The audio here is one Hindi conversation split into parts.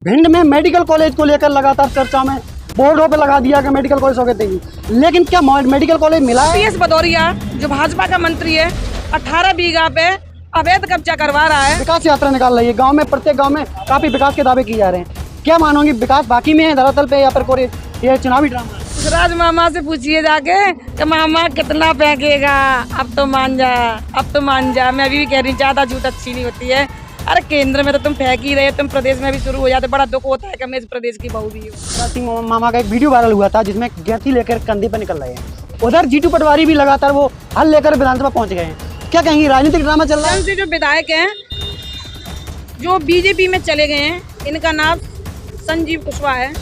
भिंड में मेडिकल कॉलेज को लेकर लगातार चर्चा में बोर्डों पे लगा दिया कि मेडिकल कॉलेज हो गए, लेकिन क्या मेडिकल कॉलेज मिला है? पीएस भदौरिया जो भाजपा का मंत्री है 18 बीघा पे अवैध कब्जा करवा रहा है। विकास यात्रा निकाल रही है, गांव में प्रत्येक गांव में काफी विकास के दावे किए जा रहे हैं। क्या मानोगे, विकास बाकी में है धरातल पे या फिर कोई ये चुनावी ड्रामा है? राज मामा से पूछिए जाके कि मामा कितना फेंकेगा, अब तो मान जा, अब तो मान जा। मैं अभी भी कह रही ज्यादा झूठ अच्छी नहीं होती है। अरे केंद्र में तो तुम फेंक ही रहे, तुम प्रदेश में भी शुरू हो जाते। बड़ा दुख होता है कि मैं इस प्रदेश की बहू भी हूँ। सिंह मामा का एक वीडियो वायरल हुआ था जिसमें गैथी लेकर कंधे पर निकल रहे हैं। उधर जीतू पटवारी भी लगातार वो हल लेकर विधानसभा पहुंच गए हैं। क्या कहेंगे, राजनीतिक ड्रामा चल रहा है? से जो विधायक हैं जो बीजेपी में चले गए हैं, इनका नाम संजीव कुशवाहा है।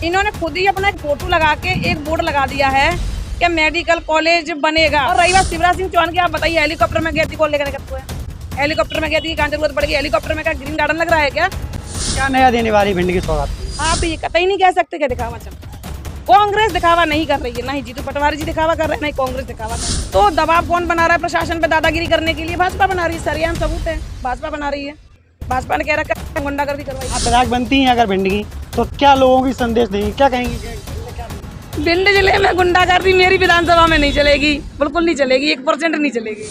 इन्होंने खुद ही अपना एक फोटो लगा के एक बोर्ड लगा दिया है कि मेडिकल कॉलेज बनेगा। और रही बात शिवराज सिंह चौहान की, आप बताइए हेलीकॉप्टर में गैथी को लेकर निकलते हैं, हेलीकॉप्टर में गैथी की कहाँ जरूरत पड़ गई? हेलीकॉप्टर में क्या ग्रीन गार्डन लग रहा है क्या? क्या नया देने वाली भिंड की सौगात? आप ये कतई नहीं कह सकते कि दिखावा चल रहा है। कांग्रेस दिखावा नहीं कर रही है, ना ही जीतू पटवारी जी दिखावा कर रहे हैं, ना ही कांग्रेस दिखावा कर रही है। तो दबाव कौन बना रहा है प्रशासन पे दादागिरी करने के लिए? भाजपा बना रही है, सरेआम सबूत है, भाजपा बना रही है। भाजपा ने कह रखा है गुंडागर्दी करवाई। आप विधायक बनती हैं अगर भिंड की, तो क्या लोगों की संदेश देंगी, क्या कहेंगी? भिंड जिले में गुंडागर्दी मेरी विधानसभा में नहीं चलेगी, बिल्कुल नहीं चलेगी, 1% नहीं चलेगी।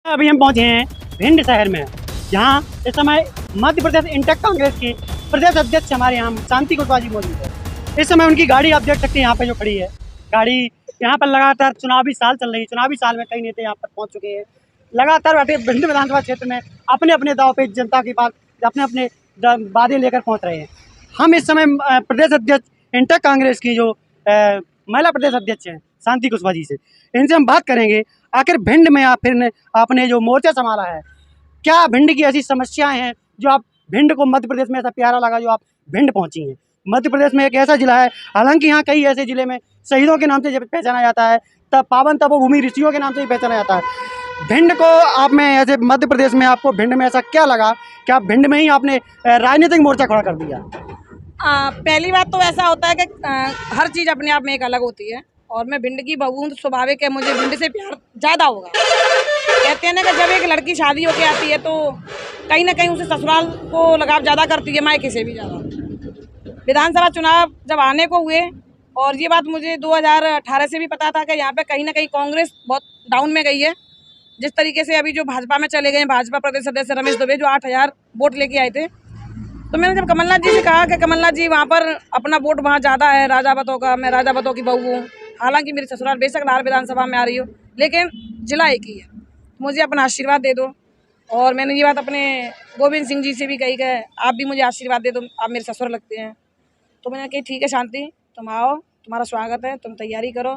अभी हम पहुंचे हैं भिंड शहर में, जहां इस समय मध्य प्रदेश इंटक कांग्रेस की प्रदेश अध्यक्ष हमारे यहाँ शांति कुशवाहा जी मौजूद है। इस समय उनकी गाड़ी आप देख सकते हैं यहाँ पे जो खड़ी है गाड़ी। यहाँ पर लगातार चुनावी साल चल रही है, चुनावी साल में कई नेता यहाँ पर पहुँच चुके हैं। लगातार बैठे भिंड विधानसभा क्षेत्र में अपने अपने दाव पे जनता के पास अपने अपने वादे लेकर पहुँच रहे हैं। हम इस समय प्रदेश अध्यक्ष इंटक कांग्रेस की जो महिला प्रदेश अध्यक्ष हैं शांति कुशवाहा जी से, इनसे हम बात करेंगे आखिर भिंड में फिर आपने जो मोर्चा संभाला है, क्या भिंड की ऐसी समस्याएं हैं जो आप भिंड को मध्य प्रदेश में ऐसा प्यारा लगा जो आप भिंड पहुंची हैं? मध्य प्रदेश में एक ऐसा जिला है, हालांकि यहाँ कई ऐसे जिले में शहीदों के नाम से जब पहचाना जाता है, तब पावन तपोभूमि ऋषियों के नाम से ही पहचाना जाता है। भिंड को आप में ऐसे मध्य प्रदेश में आपको भिंड में ऐसा क्या लगा कि आप भिंड में ही आपने राजनीतिक मोर्चा खड़ा कर दिया? पहली बात तो ऐसा होता है कि हर चीज़ अपने आप में एक अलग होती है, और मैं भिंड की बहू हूँ तो स्वाभाविक है मुझे भिंड से प्यार ज़्यादा होगा। कहते हैं ना कि जब एक लड़की शादी होके आती है तो कहीं ना कहीं उसे ससुराल को लगाव ज़्यादा करती है, मायके से भी ज़्यादा। विधानसभा चुनाव जब आने को हुए, और ये बात मुझे 2018 से भी पता था कि यहाँ पे कहीं ना कहीं कांग्रेस बहुत डाउन में गई है। जिस तरीके से अभी जो भाजपा में चले गए भाजपा प्रदेश सदस्य रमेश दुबे जो 8000 वोट लेके आए थे, तो मैंने जब कमलनाथ जी से कहा कि कमलनाथ जी वहाँ पर अपना वोट वहाँ ज़्यादा है राजा बतौ का, मैं राजा बतौ की बहू हूँ, हालांकि मेरी ससुराल बेशक लाल विधानसभा में आ रही हो, लेकिन जिला एक ही है, मुझे अपना आशीर्वाद दे दो। और मैंने ये बात अपने गोविंद सिंह जी से भी कही कि आप भी मुझे आशीर्वाद दे दो, आप मेरे ससुर लगते हैं। तो मैंने कही ठीक है शांति, तुम आओ, तुम्हारा स्वागत है, तुम तैयारी करो,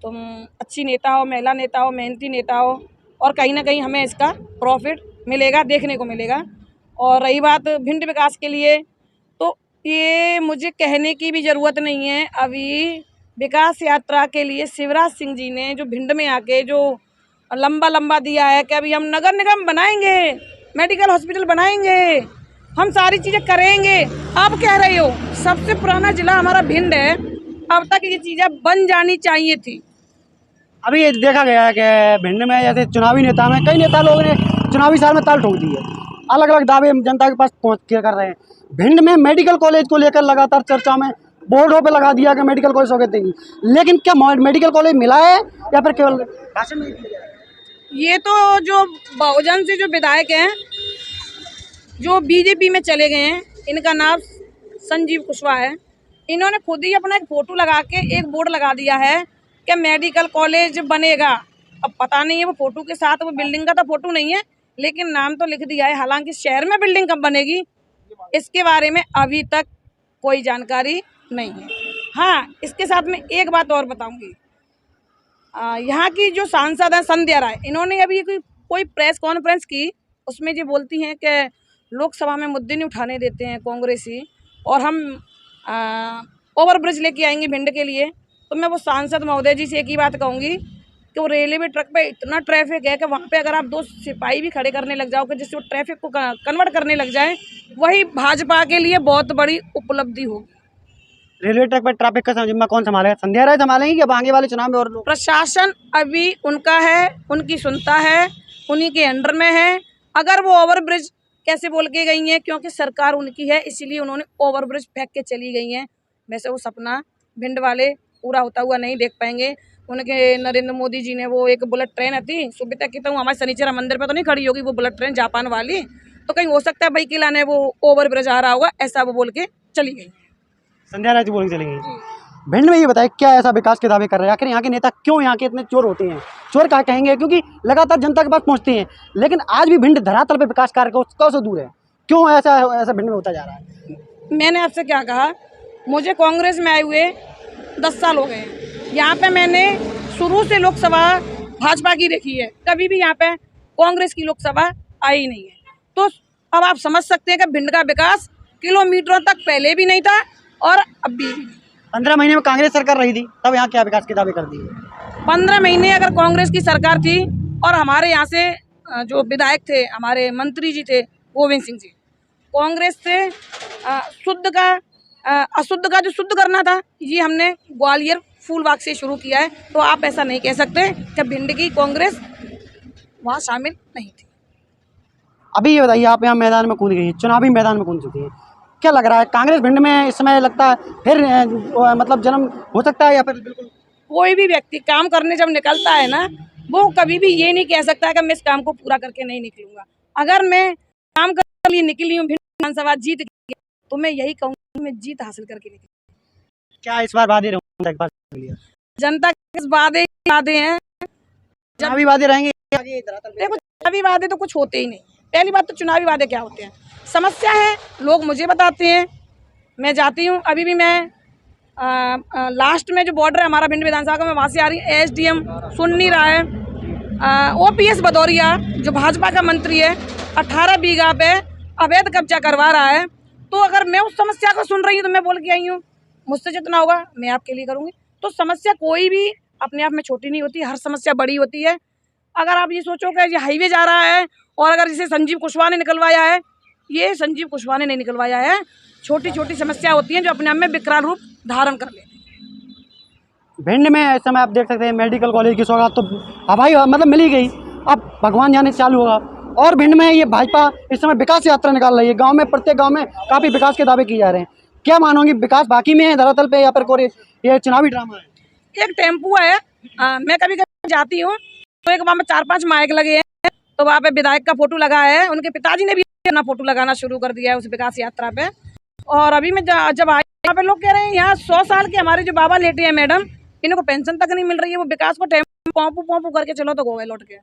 तुम अच्छी नेता हो, महिला नेता हो, मेहनती नेता हो, और कहीं ना कहीं हमें इसका प्रॉफिट मिलेगा, देखने को मिलेगा। और रही बात भिंड विकास के लिए, तो ये मुझे कहने की भी ज़रूरत नहीं है। अभी विकास यात्रा के लिए शिवराज सिंह जी ने जो भिंड में आके जो लंबा दिया है कि अभी हम नगर निगम बनाएंगे, मेडिकल हॉस्पिटल बनाएंगे, हम सारी चीज़ें करेंगे। आप कह रहे हो सबसे पुराना जिला हमारा भिंड है, अब तक ये चीज़ें बन जानी चाहिए थी। अभी ये देखा गया है कि भिंड में जैसे चुनावी नेता में कई नेता लोगों ने चुनावी साल में ताल ठोक दी है, अलग अलग दावे जनता के पास पहुँच के कर रहे हैं। भिंड में मेडिकल कॉलेज को लेकर लगातार चर्चा में बोर्डों पे लगा दिया कि मेडिकल कॉलेज हो गए, लेकिन क्या मेडिकल कॉलेज मिला है या फिर केवल भाषण में किया गया है? ये तो जो बहुजन से जो विधायक हैं जो बीजेपी में चले गए हैं, इनका नाम संजीव कुशवाहा है। इन्होंने खुद ही अपना एक फोटो लगा के एक बोर्ड लगा दिया है कि मेडिकल कॉलेज बनेगा। अब पता नहीं है वो फोटो के साथ वो बिल्डिंग का तो फोटो नहीं है, लेकिन नाम तो लिख दिया है। हालांकि शहर में बिल्डिंग कब बनेगी इसके बारे में अभी तक कोई जानकारी नहीं है। हाँ, इसके साथ में एक बात और बताऊंगी। यहाँ की जो सांसद हैं संध्या राय, इन्होंने अभी कोई प्रेस कॉन्फ्रेंस की, उसमें ये बोलती हैं कि लोकसभा में मुद्दे नहीं उठाने देते हैं कांग्रेसी, और हम ओवर ब्रिज लेके आएंगे भिंड के लिए। तो मैं वो सांसद महोदय जी से एक ही बात कहूँगी कि वो रेलवे ट्रैक पे इतना ट्रैफिक है कि वहाँ पे अगर आप 2 सिपाही भी खड़े करने लग जाओगे जिससे वो ट्रैफिक को कन्वर्ट करने लग जाए, वही भाजपा के लिए बहुत बड़ी उपलब्धि होगी। रेलवे ट्रैक पर ट्रैफिक का जिम्मा कौन संभालेगा? संध्या राय संभालेंगी या आगे वाले चुनाव में और लोग? प्रशासन अभी उनका है, उनकी सुनता है, उन्हीं के अंडर में है। अगर वो ओवरब्रिज कैसे बोल के गई हैं, क्योंकि सरकार उनकी है इसीलिए उन्होंने ओवरब्रिज फेंक के चली गई हैं। वैसे वो सपना भिंड वाले पूरा होता हुआ नहीं देख पाएंगे। उनके नरेंद्र मोदी जी ने वो एक बुलेट ट्रेन थी सुबह तक की, तो हमारे शनिचरा मंदिर पे तो नहीं खड़ी होगी वो बुलेट ट्रेन जापान वाली, तो कहीं हो सकता है भाई किला ने वो ओवरब्रिज आ रहा होगा, ऐसा वो बोल के चली गई। संध्या राय जी बोल के चली गई। भिंड में ये बताए क्या ऐसा विकास के दावे कर रहे हैं, आखिर यहाँ के नेता क्यों यहाँ के इतने चोर होते हैं? चोर क्या कहेंगे, क्योंकि लगातार जनता के पास पहुँचते हैं, लेकिन आज भी भिंड धरातल पे विकास कार्य कौ से दूर है, क्यों ऐसा ऐसा भिंड में होता जा रहा है? मैंने आपसे क्या कहा, मुझे कांग्रेस में आए हुए 10 साल हो गए हैं। यहाँ पे मैंने शुरू से लोकसभा भाजपा की देखी है, कभी भी यहाँ पे कांग्रेस की लोकसभा आई नहीं है। तो अब आप समझ सकते हैं कि भिंड का विकास किलोमीटरों तक पहले भी नहीं था और अब भी नहीं। 15 महीने में कांग्रेस सरकार रही थी, तब यहाँ क्या विकास के दावे कर दिए? 15 महीने अगर कांग्रेस की सरकार थी और हमारे यहाँ से जो विधायक थे, हमारे मंत्री जी थे गोविंद सिंह जी, कांग्रेस से शुद्ध का अशुद्ध का जो शुद्ध करना था, ये हमने ग्वालियर फूलबाग से शुरू किया है। तो आप ऐसा नहीं कह सकते कि भिंड की कांग्रेस वहाँ शामिल नहीं थी। अभी ये बताइए, आप यहाँ मैदान में कूद गई, चुनावी मैदान में कूद चुकी है, क्या लग रहा है कांग्रेस भिंड में इस समय लगता है फिर मतलब जन्म हो सकता है, या फिर बिल्कुल? कोई भी व्यक्ति काम करने जब निकलता है ना, वो कभी भी ये नहीं कह सकता है कि मैं इस काम को पूरा करके नहीं निकलूंगा। अगर मैं काम करने के लिए निकली हूँ, भिंड विधानसभा जीत गई, तो मैं यही कहूँगी मैं जीत हासिल करके निकली। क्या इस बार वादे रहूँगा? जनता के वादे हैं, चुनावी वादे रहेंगे? देखो चुनावी वादे तो कुछ होते ही नहीं। पहली बात तो चुनावी वादे क्या होते हैं, समस्या है, लोग मुझे बताते हैं, मैं जाती हूँ। अभी भी मैं लास्ट में जो बॉर्डर है हमारा भिंड विधानसभा का, मैं वहाँ से आ रही हूँ, एसडीएम सुन नहीं रहा है। ओपीएस भदौरिया जो भाजपा का मंत्री है 18 बीघा पे अवैध कब्जा करवा रहा है। तो अगर मैं उस समस्या को सुन रही हूँ तो मैं बोल के आई हूँ, मुझसे जितना होगा मैं आपके लिए करूँगी। तो समस्या कोई भी अपने आप में छोटी नहीं होती, हर समस्या बड़ी होती है। अगर आप ये सोचो कि ये हाईवे जा रहा है और अगर इसे संजीव कुशवाहा ने निकलवाया है, ये संजीव कुशवाहा ने नहीं निकलवाया है। छोटी छोटी समस्या होती हैं जो अपने आप में विकराल रूप धारण कर लेती हैं। भिंड में इस समय आप देख सकते हैं मेडिकल कॉलेज की सौगात तो हवाई मतलब मिल ही गई, अब भगवान जाने से चालू होगा। और भिंड में ये भाजपा इस समय विकास यात्रा निकाल रही है, गांव में प्रत्येक गांव में काफ़ी विकास के दावे किए जा रहे हैं। क्या मानोगे, विकास बाकी में है धरातल पे, या फिर कोई ये चुनावी ड्रामा है? एक टेम्पू है, मैं कभी कभी जाती हूँ तो एक वहाँ में 4-5 माइक लगे हैं, तो वहाँ पे विधायक का फोटो लगा है, उनके पिताजी ने भी अपना फोटो लगाना शुरू कर दिया है उस विकास यात्रा पे। और अभी मैं जब आई यहाँ पे लोग कह रहे हैं यहाँ 100 साल के हमारे जो बाबा लेटे हैं मैडम, इनको पेंशन तक नहीं मिल रही है। वो विकास को टेम्पू पॉम्पू करके चलो तो गए लौट के।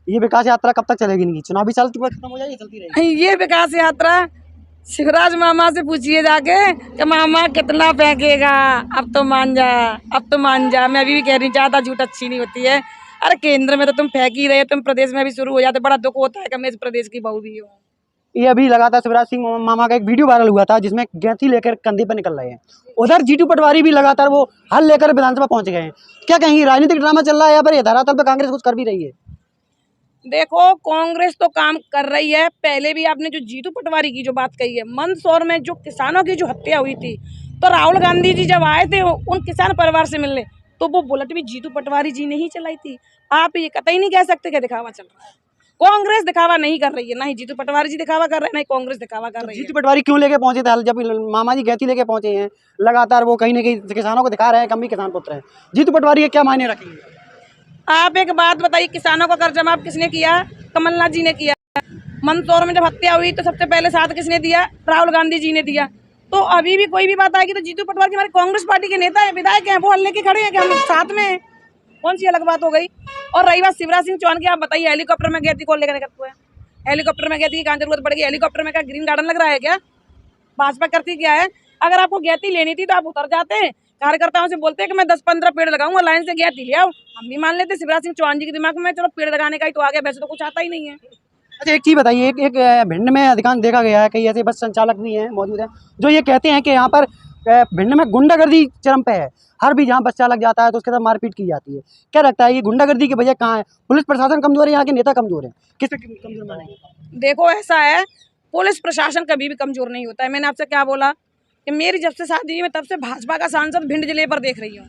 ये विकास यात्रा कब तक चलेगी इनकी? चुनावी साल खत्म हो जाएगी, चलती रहेगी? ये विकास यात्रा शिवराज मामा से पूछिए जाके कि मामा कितना फेंकेगा, अब तो मान जा, अब तो मान जा। मैं अभी भी कह रही हूँ ज़्यादा झूठ अच्छी नहीं होती है। अरे केंद्र में तो तुम फेंक ही रहे, तुम प्रदेश में भी शुरू हो जाते, बड़ा दुख होता है कि मैं इस प्रदेश की बहू भी हूँ। ये अभी लगातार शिवराज सिंह मामा का एक वीडियो वायरल हुआ था जिसमें गैंती लेकर कंधे पर निकल रहे हैं। उधर जीतू पटवारी भी लगातार वो हल लेकर विधानसभा पहुंच गए हैं। क्या कहेंगे, राजनीतिक ड्रामा चल रहा है या फिर धरातल पर कांग्रेस कुछ कर भी रही है? देखो कांग्रेस तो काम कर रही है। पहले भी आपने जो जीतू पटवारी की जो बात कही है, मंदसौर में जो किसानों की जो हत्या हुई थी, तो राहुल गांधी जी जब आए थे उन किसान परिवार से मिलने, तो वो बुलेट भी जीतू पटवारी जी ने ही चलाई थी। आप ये कतई नहीं कह सकते कि दिखावा चल रहा है। कांग्रेस दिखावा नहीं कर रही है, ना ही जीतू पटवारी जी दिखावा कर रहे हैं, ना ही कांग्रेस दिखावा कर रही है। जीतू पटवारी क्यों लेके पहुंचे थे? जब मामा जी गैंती लेके पहुंचे हैं, लगातार वो कहीं ना कहीं किसानों को दिखा रहे हैं कम भी किसान पुत्र है। जीतू पटवारी के क्या मायने रखेंगे? आप एक बात बताइए, किसानों का कर्ज माफ किसने किया? कमलनाथ जी ने किया। मंदसौर में जब हत्या हुई तो सबसे पहले साथ किसने दिया? राहुल गांधी जी ने दिया। तो अभी भी कोई भी बात आएगी तो जीतू पटवारी हमारे कांग्रेस पार्टी के नेता है, विधायक हैं, वो हल लेके खड़े हैं कि हम साथ में हैं। कौन सी अलग बात हो गई? और रही बात शिवराज सिंह चौहान की, आप बताइए हेलीकॉप्टर में गई थी, कौन लेकर निकलते हैं? हेलीकॉप्टर में गई थी, कहाँ जरूरत पड़ गई? हेलीकॉप्टर में क्या ग्रीन गार्डन लग रहा है क्या? भाजपा करती क्या है? अगर आपको गैती लेनी थी तो आप उतर जाते हैं, कार्यकर्ताओं से बोलते हैं कि मैं 10-15 पेड़ लगाऊंगा, लाइन से गैती ले आओ, हम भी मान लेते। शिवराज सिंह चौहान जी के दिमाग में चलो पेड़ लगाने का ही तो आ गया, वैसे तो कुछ आता ही नहीं है। अच्छा एक चीज़ बताइए, एक भिंड में अधिकांश देखा गया है, कई ऐसे बस संचालक भी हैं मौजूद हैं जो ये कहते हैं कि यहाँ पर भिंड में गुंडागर्दी चरम पे है। हर भी जहाँ बस चालक जाता है तो उसके साथ मारपीट की जाती है। क्या लगता है ये गुंडागर्दी की वजह कहाँ है? पुलिस प्रशासन कमजोर है, यहाँ के नेता कमजोर है, किस पे कमजोर मानेंगे? देखो ऐसा है, पुलिस प्रशासन कभी भी कमजोर नहीं होता है। मैंने आपसे क्या बोला कि मेरी जब से शादी हुई मैं तब से भाजपा का सांसद भिंड जिले पर देख रही हूँ।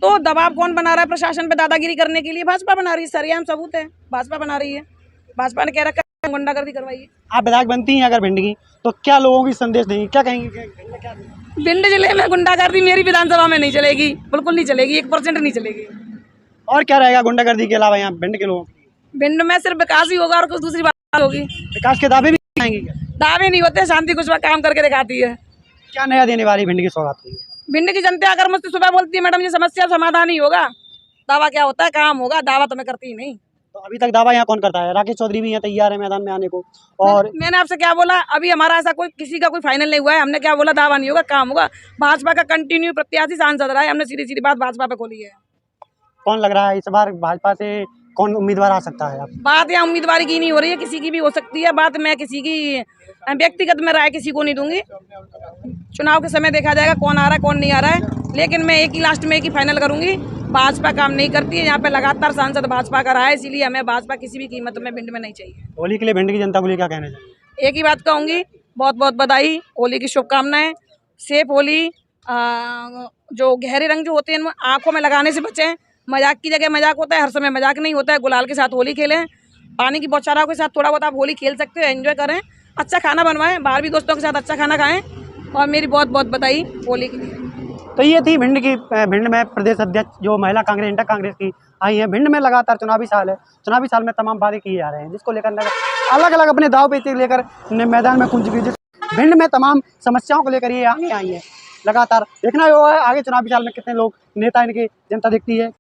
तो दबाव कौन बना रहा है प्रशासन पे दादागिरी करने के लिए? भाजपा बना रही है, सरेआम सबूत है, भाजपा बना रही है। भाजपा ने कह रखा गुंडागर्दी करवाइए। आप विधायक बनती हैं अगर भिंड की, तो क्या लोगों की संदेश देंगी, क्या कहेंगी क्या? भिंड जिले में गुंडागर्दी मेरी विधानसभा में नहीं चलेगी, बिल्कुल नहीं चलेगी, 1% नहीं चलेगी। और क्या रहेगा गुंडागर्दी के अलावा यहाँ भिंड के लोगों की? भिंड में सिर्फ विकास ही होगा और कुछ दूसरी बात होगी। विकास के दावे भी आएंगे क्या? दावे नहीं होते, शांति कुछ काम करके दिखाती है। क्या नया देने वाली भिंड की सौगात हुई है? भिंड की जनता अगर मुझसे सुबह बोलती है मैडम ये समस्या समाधान ही होगा, दावा क्या होता है, काम होगा, दावा तो मैं करती ही नहीं। तो अभी तक दावा यहाँ कौन करता है? राकेश चौधरी भी यहाँ तैयार है मैदान में आने को। और मैंने आपसे क्या बोला, अभी हमारा ऐसा कोई किसी का कोई फाइनल नहीं हुआ है। हमने क्या बोला, दावा नहीं होगा, काम होगा। भाजपा का कंटिन्यू प्रत्याशी सांसद रहा है, हमने सीधी सीधी बात भाजपा पे खोली है। कौन लग रहा है इस बार भाजपा से कौन उम्मीदवार आ सकता है? आप बात यहाँ उम्मीदवार की नहीं हो रही है, किसी की भी हो सकती है बात। मैं किसी की व्यक्तिगत में राय किसी को नहीं दूंगी। चुनाव के समय देखा जाएगा कौन आ रहा है कौन नहीं आ रहा है, लेकिन मैं एक ही लास्ट में एक ही फाइनल करूंगी। भाजपा काम नहीं करती है, यहाँ पे लगातार सांसद भाजपा का रहा है, इसीलिए हमें भाजपा किसी भी कीमत में भिंड में नहीं चाहिए। होली के लिए भिंड की जनता को लिए क्या कहना चाहिए? एक ही बात कहूँगी, बहुत बहुत बधाई, होली की शुभकामनाएं, सेफ होली। जो गहरे रंग जो होते हैं वो आंखों में लगाने से बचें। मजाक की जगह मजाक होता है, हर समय मजाक नहीं होता है। गुलाल के साथ होली खेलें, पानी की बौछारों के साथ थोड़ा बहुत आप होली खेल सकते हो, एंजॉय करें, अच्छा खाना बनवाएं, बाहर भी दोस्तों के साथ अच्छा खाना खाएं। और मेरी बहुत बहुत बधाई होली के लिए। तो ये थी भिंड में प्रदेश अध्यक्ष जो महिला कांग्रेस इंटर कांग्रेस की आई है। भिंड में लगातार चुनावी साल है, चुनावी साल में तमाम वादे किए जा रहे हैं, जिसको लेकर अलग अलग अपने दाव पेच लेकर मैदान में कुंज भी भिंड में तमाम समस्याओं को लेकर ये आगे आई है। लगातार देखना होगा आगे चुनावी साल में कितने लोग नेता इनके जनता देखती है।